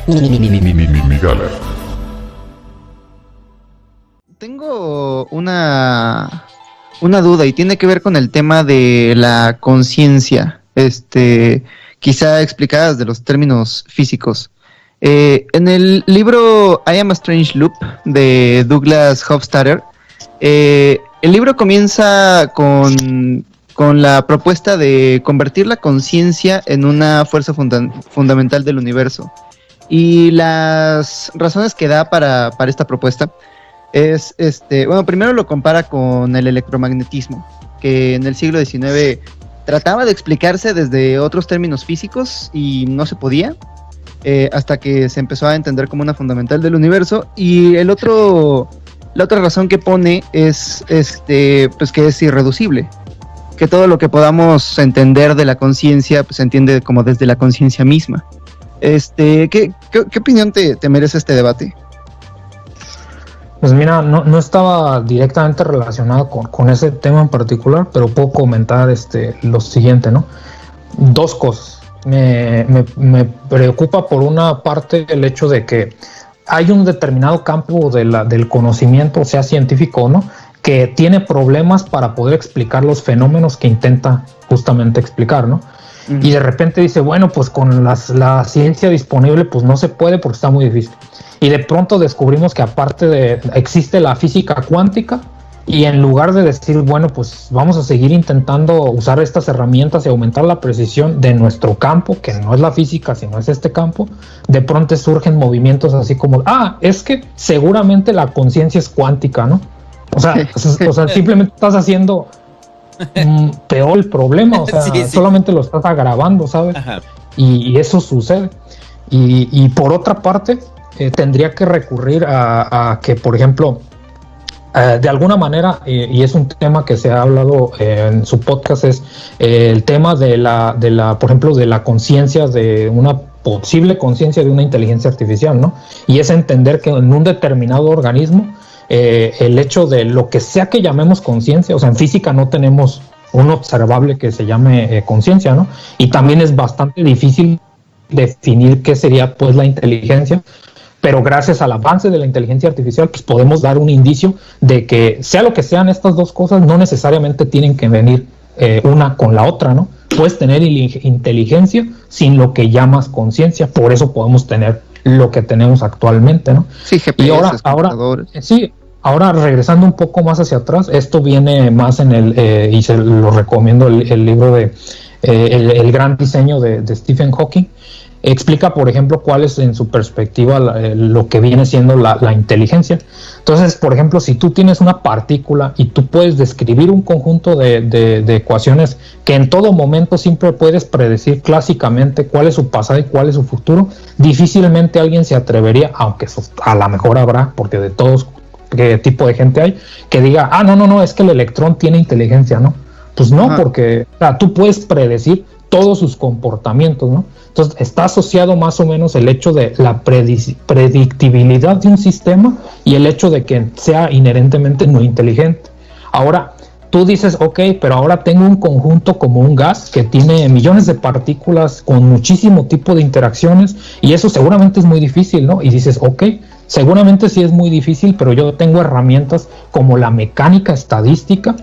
Migala. Tengo una duda y tiene que ver con el tema de la conciencia, quizá explicada desde los términos físicos. En el libro I Am a Strange Loop de Douglas Hofstadter, el libro comienza con la propuesta de convertir la conciencia en una fuerza fundamental del universo. Y las razones que da para esta propuesta es, primero lo compara con el electromagnetismo, que en el siglo XIX trataba de explicarse desde otros términos físicos y no se podía, hasta que se empezó a entender como una fundamental del universo. Y la otra razón que pone es, pues que es irreducible, que todo lo que podamos entender de la conciencia, pues se entiende como desde la conciencia misma. ¿Qué opinión te merece este debate? Pues mira, no estaba directamente relacionado con ese tema en particular, pero puedo comentar lo siguiente, ¿no? Dos cosas. Me preocupa por una parte el hecho de que hay un determinado campo del conocimiento, sea científico o no, que tiene problemas para poder explicar los fenómenos que intenta justamente explicar, ¿no? Uh-huh. Y de repente dice, bueno, pues con la ciencia disponible pues no se puede porque está muy difícil. Y de pronto descubrimos que aparte existe la física cuántica, y en lugar de decir, bueno, pues vamos a seguir intentando usar estas herramientas y aumentar la precisión de nuestro campo, que no es la física, sino es este campo, de pronto surgen movimientos así como, es que seguramente la conciencia es cuántica, ¿no? O sea, simplemente estás haciendo peor el problema, o sea, sí. Solamente lo estás agravando, ¿sabes? Y eso sucede. Y por otra parte, tendría que recurrir a que, por ejemplo, de alguna manera, y es un tema que se ha hablado en su podcast, es el tema de la, por ejemplo, de la conciencia, de una posible conciencia de una inteligencia artificial, ¿no? Y es entender que en un determinado organismo, el hecho de lo que sea que llamemos conciencia, o sea, en física no tenemos un observable que se llame conciencia, ¿no? Y también es bastante difícil definir qué sería, pues, la inteligencia. Pero gracias al avance de la inteligencia artificial, pues podemos dar un indicio de que sea lo que sean estas dos cosas, no necesariamente tienen que venir una con la otra, ¿no? Puedes tener inteligencia sin lo que llamas conciencia, por eso podemos tener lo que tenemos actualmente, ¿no? Sí, GPS, y ahora regresando un poco más hacia atrás, esto viene más en y se lo recomiendo, el libro de el gran diseño de Stephen Hawking. Explica, por ejemplo, cuál es en su perspectiva lo que viene siendo la inteligencia. Entonces, por ejemplo, si tú tienes una partícula y tú puedes describir un conjunto de ecuaciones que en todo momento siempre puedes predecir clásicamente cuál es su pasado y cuál es su futuro, difícilmente alguien se atrevería, aunque a lo mejor habrá, porque de todos qué tipo de gente hay, que diga, no, es que el electrón tiene inteligencia, ¿no? Pues no, porque tú puedes predecir todos sus comportamientos, ¿no? Entonces está asociado más o menos el hecho de la predictibilidad de un sistema y el hecho de que sea inherentemente no inteligente. Ahora, tú dices, ok, pero ahora tengo un conjunto como un gas que tiene millones de partículas con muchísimo tipo de interacciones y eso seguramente es muy difícil, ¿no? Y dices, ok, seguramente sí es muy difícil, pero yo tengo herramientas como la mecánica estadística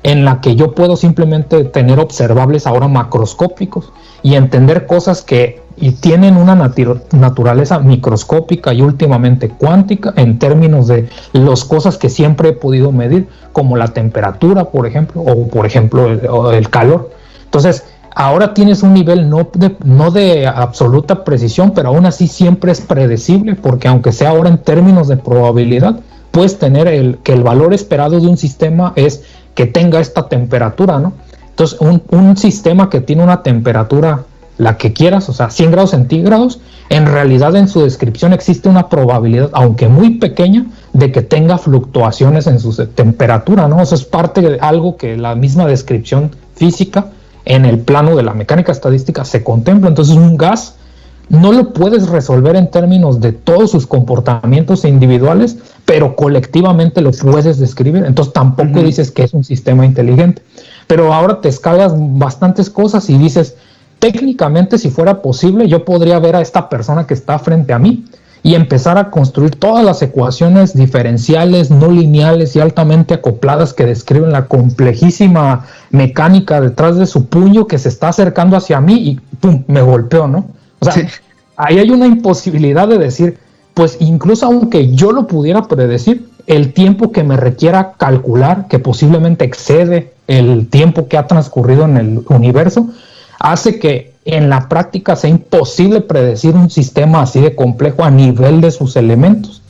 en la que yo puedo simplemente tener observables ahora macroscópicos y entender cosas que tienen una naturaleza microscópica y últimamente cuántica en términos de las cosas que siempre he podido medir, como la temperatura, por ejemplo, o por ejemplo el calor. Entonces, ahora tienes un nivel no de absoluta precisión, pero aún así siempre es predecible, porque aunque sea ahora en términos de probabilidad, puedes tener que el valor esperado de un sistema es que tenga esta temperatura, ¿no? Entonces, un sistema que tiene una temperatura, la que quieras, o sea, 100 grados centígrados, en realidad en su descripción existe una probabilidad, aunque muy pequeña, de que tenga fluctuaciones en su temperatura, ¿no? Eso es parte de algo que la misma descripción física en el plano de la mecánica estadística se contempla. Entonces, un gas no lo puedes resolver en términos de todos sus comportamientos individuales, pero colectivamente lo puedes describir. Entonces tampoco dices que es un sistema inteligente. Pero ahora te escalas bastantes cosas y dices, técnicamente, si fuera posible, yo podría ver a esta persona que está frente a mí y empezar a construir todas las ecuaciones diferenciales, no lineales y altamente acopladas que describen la complejísima mecánica detrás de su puño que se está acercando hacia mí y ¡pum!, me golpeó, ¿no? O sea, sí, ahí hay una imposibilidad de decir, pues incluso aunque yo lo pudiera predecir, el tiempo que me requiera calcular, que posiblemente excede el tiempo que ha transcurrido en el universo, hace que en la práctica sea imposible predecir un sistema así de complejo a nivel de sus elementos.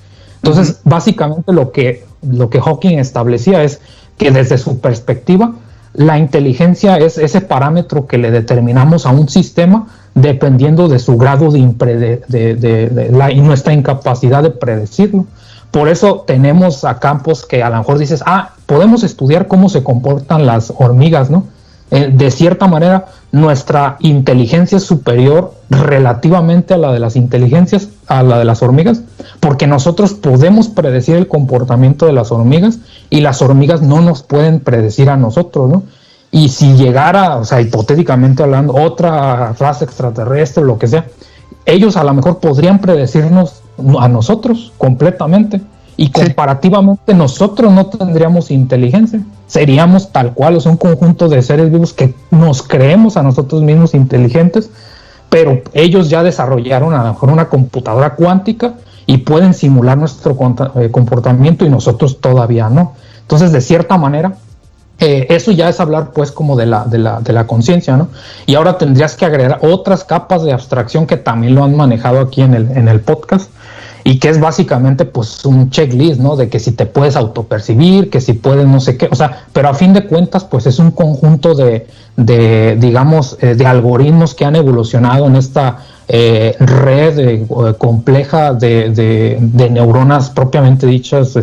Entonces, básicamente lo que Hawking establecía es que desde su perspectiva, la inteligencia es ese parámetro que le determinamos a un sistema dependiendo de su grado y nuestra incapacidad de predecirlo. Por eso tenemos a campos que a lo mejor dices, podemos estudiar cómo se comportan las hormigas, ¿no? De cierta manera, nuestra inteligencia es superior relativamente a la de las hormigas, porque nosotros podemos predecir el comportamiento de las hormigas y las hormigas no nos pueden predecir a nosotros, ¿no? Y si llegara, o sea, hipotéticamente hablando, otra raza extraterrestre o lo que sea, ellos a lo mejor podrían predecirnos a nosotros completamente. Y comparativamente nosotros no tendríamos inteligencia, seríamos tal cual, o sea, un conjunto de seres vivos que nos creemos a nosotros mismos inteligentes, pero ellos ya desarrollaron a lo mejor una computadora cuántica y pueden simular nuestro comportamiento y nosotros todavía no. Entonces, de cierta manera, eso ya es hablar pues como de la conciencia, ¿no? Y ahora tendrías que agregar otras capas de abstracción que también lo han manejado aquí en el podcast, y que es básicamente pues un checklist, ¿no? De que si te puedes autopercibir, que si puedes no sé qué, o sea, pero a fin de cuentas pues es un conjunto de digamos, de algoritmos que han evolucionado en esta red compleja de neuronas propiamente dichas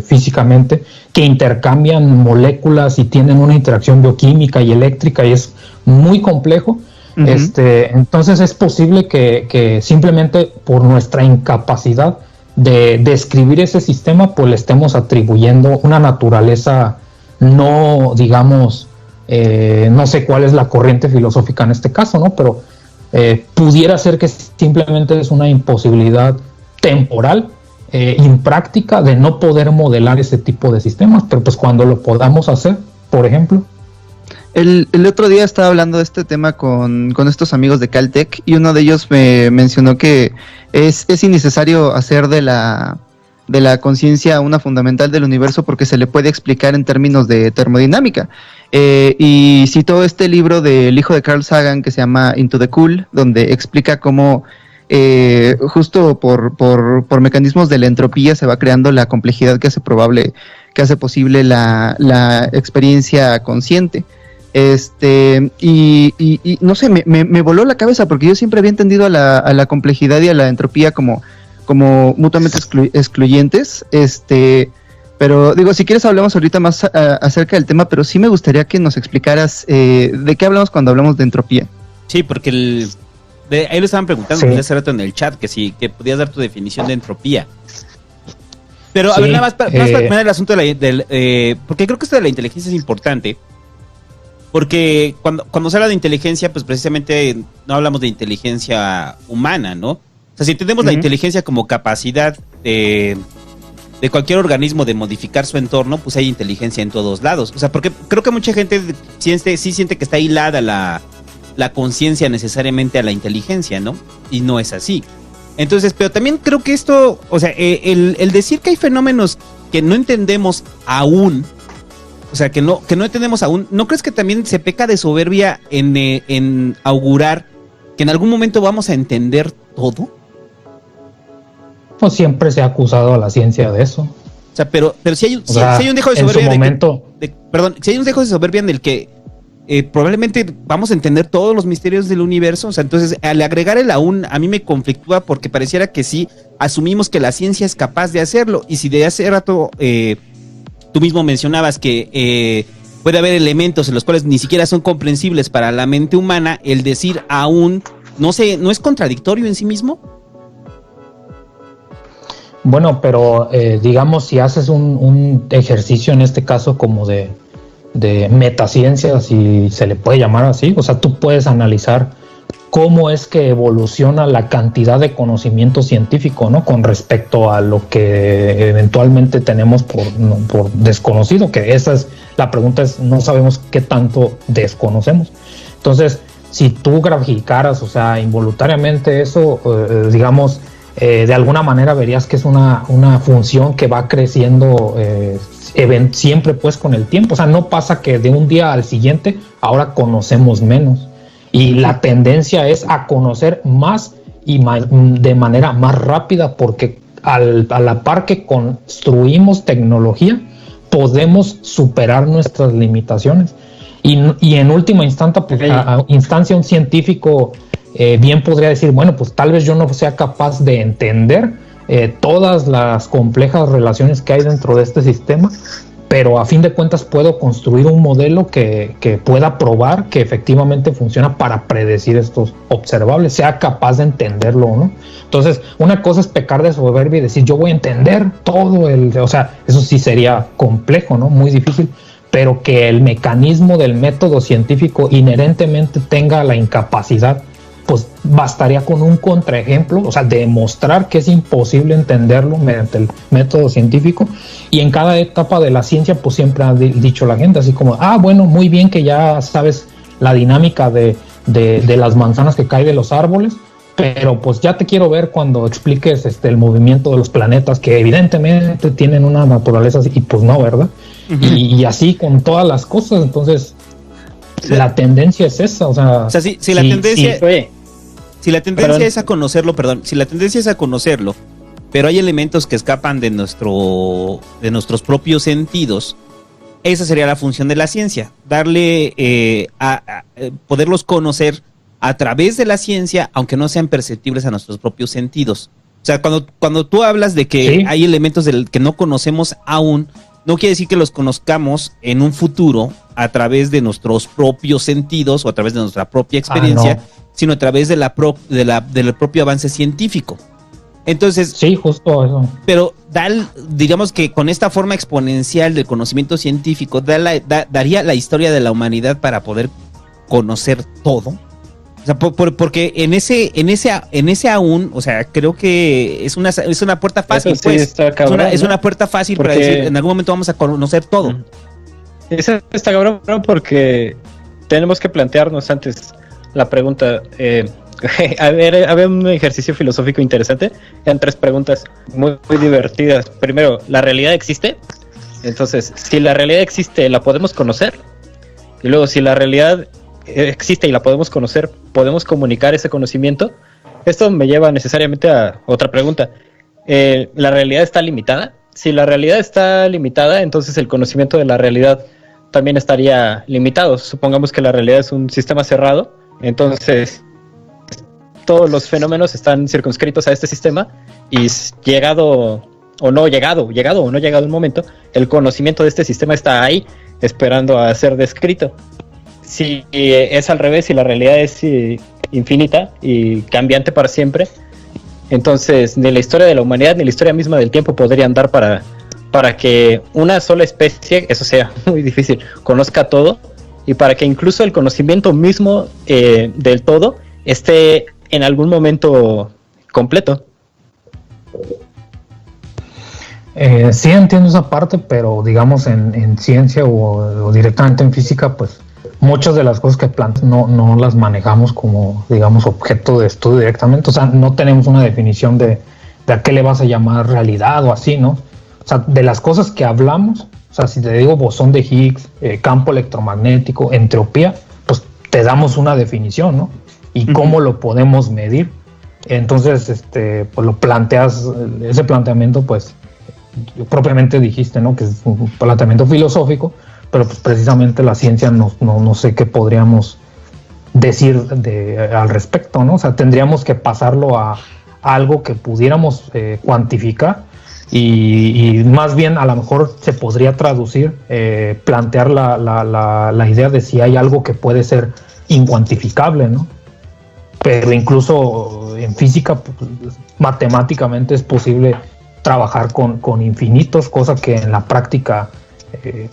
físicamente, que intercambian moléculas y tienen una interacción bioquímica y eléctrica y es muy complejo. Entonces es posible que simplemente por nuestra incapacidad de describir ese sistema, pues le estemos atribuyendo una naturaleza no, digamos, no sé cuál es la corriente filosófica en este caso, ¿no? Pero pudiera ser que simplemente es una imposibilidad temporal, impráctica, de no poder modelar ese tipo de sistemas, pero pues cuando lo podamos hacer, por ejemplo. El otro día estaba hablando de este tema con estos amigos de Caltech y uno de ellos me mencionó que es innecesario hacer de la conciencia una fundamental del universo porque se le puede explicar en términos de termodinámica. Y citó este libro del hijo de Carl Sagan que se llama Into the Cool, donde explica cómo justo por mecanismos de la entropía se va creando la complejidad que hace posible la experiencia consciente. Y no sé, me voló la cabeza porque yo siempre había entendido a la complejidad y a la entropía como mutuamente excluyentes, pero digo, si quieres hablamos ahorita más acerca del tema, pero sí me gustaría que nos explicaras de qué hablamos cuando hablamos de entropía. Sí, porque ahí lo estaban preguntando hace rato en el chat, que podías dar tu definición de entropía. Pero a ver, nada más para poner el asunto porque creo que esto de la inteligencia es importante. Porque cuando se habla de inteligencia, pues precisamente no hablamos de inteligencia humana, ¿no? O sea, si entendemos la inteligencia como capacidad de cualquier organismo de modificar su entorno, pues hay inteligencia en todos lados. O sea, porque creo que mucha gente sí siente que está hilada la conciencia necesariamente a la inteligencia, ¿no? Y no es así. Entonces, pero también creo que esto, o sea, el decir que hay fenómenos que no entendemos aún, o sea, que no entendemos aún, ¿no crees que también se peca de soberbia en augurar que en algún momento vamos a entender todo? Pues siempre se ha acusado a la ciencia de eso. O sea, pero si hay un dejo de soberbia si hay un dejo de soberbia en el que probablemente vamos a entender todos los misterios del universo, o sea, entonces al agregar el aún a mí me conflictúa porque pareciera que sí asumimos que la ciencia es capaz de hacerlo, y si de hace rato tú mismo mencionabas que puede haber elementos en los cuales ni siquiera son comprensibles para la mente humana, el decir aún, no sé, ¿no es contradictorio en sí mismo? Bueno, pero digamos, si haces un ejercicio en este caso como de metaciencia, si se le puede llamar así, o sea, tú puedes analizar cómo es que evoluciona la cantidad de conocimiento científico, ¿no? Con respecto a lo que eventualmente tenemos por desconocido, que esa es la pregunta, es no sabemos qué tanto desconocemos. Entonces, si tú graficaras, o sea, involuntariamente eso, digamos, de alguna manera verías que es una función que va creciendo siempre pues con el tiempo. O sea, no pasa que de un día al siguiente ahora conocemos menos. Y la tendencia es a conocer más y de manera más rápida, porque a la par que construimos tecnología, podemos superar nuestras limitaciones. Y en última instancia, pues, instancia, un científico bien podría decir, bueno, pues tal vez yo no sea capaz de entender todas las complejas relaciones que hay dentro de este sistema, pero a fin de cuentas puedo construir un modelo que pueda probar que efectivamente funciona para predecir estos observables, sea capaz de entenderlo o no. Entonces, una cosa es pecar de soberbia y decir, yo voy a entender todo o sea, eso sí sería complejo, ¿no? Muy difícil, pero que el mecanismo del método científico inherentemente tenga la incapacidad, pues bastaría con un contraejemplo, o sea, demostrar que es imposible entenderlo mediante el método científico. Y en cada etapa de la ciencia, pues siempre ha dicho la gente, así como, bueno, muy bien que ya sabes la dinámica de las manzanas que caen de los árboles, pero pues ya te quiero ver cuando expliques el movimiento de los planetas, que evidentemente tienen una naturaleza así, y pues no, ¿verdad? Uh-huh. Y así con todas las cosas. Entonces, la tendencia es esa, o sea, si la tendencia es a conocerlo, si la tendencia es a conocerlo, pero hay elementos que escapan de nuestros propios sentidos, esa sería la función de la ciencia, darle poderlos conocer a través de la ciencia, aunque no sean perceptibles a nuestros propios sentidos. O sea, cuando tú hablas de que hay elementos que no conocemos aún, no quiere decir que los conozcamos en un futuro a través de nuestros propios sentidos o a través de nuestra propia experiencia, sino a través del propio avance científico. Entonces, sí, justo eso. Pero digamos que con esta forma exponencial del conocimiento científico, daría la historia de la humanidad para poder conocer todo. O sea, porque en ese aún, o sea, creo que es una puerta fácil, sí, pues. Cabrón, es una puerta fácil para decir, en algún momento vamos a conocer todo. Eso está cabrón porque tenemos que plantearnos antes la pregunta. Había un ejercicio filosófico interesante. Eran 3 preguntas muy, muy divertidas. Primero, ¿la realidad existe? Entonces, si la realidad existe, ¿la podemos conocer? Y luego, si la realidad existe y la podemos conocer, ¿podemos comunicar ese conocimiento? Esto me lleva necesariamente a otra pregunta. ¿La realidad está limitada? Si la realidad está limitada, entonces el conocimiento de la realidad también estaría limitado. Supongamos que la realidad es un sistema cerrado, entonces todos los fenómenos están circunscritos a este sistema y llegado o no llegado el momento, el conocimiento de este sistema está ahí esperando a ser descrito. Si es al revés, si la realidad es infinita y cambiante para siempre, entonces ni la historia de la humanidad ni la historia misma del tiempo podrían dar para que una sola especie, eso sea muy difícil, conozca todo, y para que incluso el conocimiento mismo del todo esté en algún momento completo. Sí entiendo esa parte, pero digamos en ciencia o directamente en física, pues muchas de las cosas que planteas no las manejamos como, digamos, objeto de estudio directamente. O sea, no tenemos una definición de a qué le vas a llamar realidad o así, ¿no? O sea, de las cosas que hablamos, o sea, si te digo bosón de Higgs, campo electromagnético, entropía, pues te damos una definición, ¿no? Y cómo lo podemos medir. Entonces, pues lo planteas, ese planteamiento, pues, propiamente dijiste, ¿no? Que es un planteamiento filosófico, pero pues precisamente la ciencia no sé qué podríamos decir al respecto, ¿no? O sea, tendríamos que pasarlo a algo que pudiéramos cuantificar y más bien a lo mejor se podría traducir, plantear la idea de si hay algo que puede ser incuantificable, ¿no? Pero incluso en física, pues, matemáticamente es posible trabajar con infinitos, cosa que en la práctica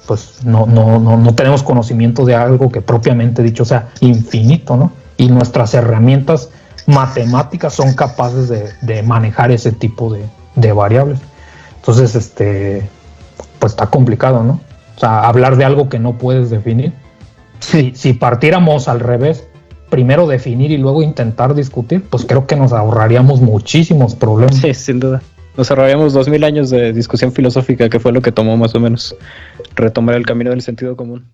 pues no tenemos conocimiento de algo que propiamente dicho sea infinito, ¿no? y nuestras herramientas matemáticas son capaces de manejar ese tipo de variables. Entonces, pues está complicado, ¿no? O sea, hablar de algo que no puedes definir. Si partiéramos al revés, primero definir y luego intentar discutir, pues creo que nos ahorraríamos muchísimos problemas. Sí, sin duda. Nos ahorraríamos 2000 años de discusión filosófica, que fue lo que tomó más o menos retomar el camino del sentido común.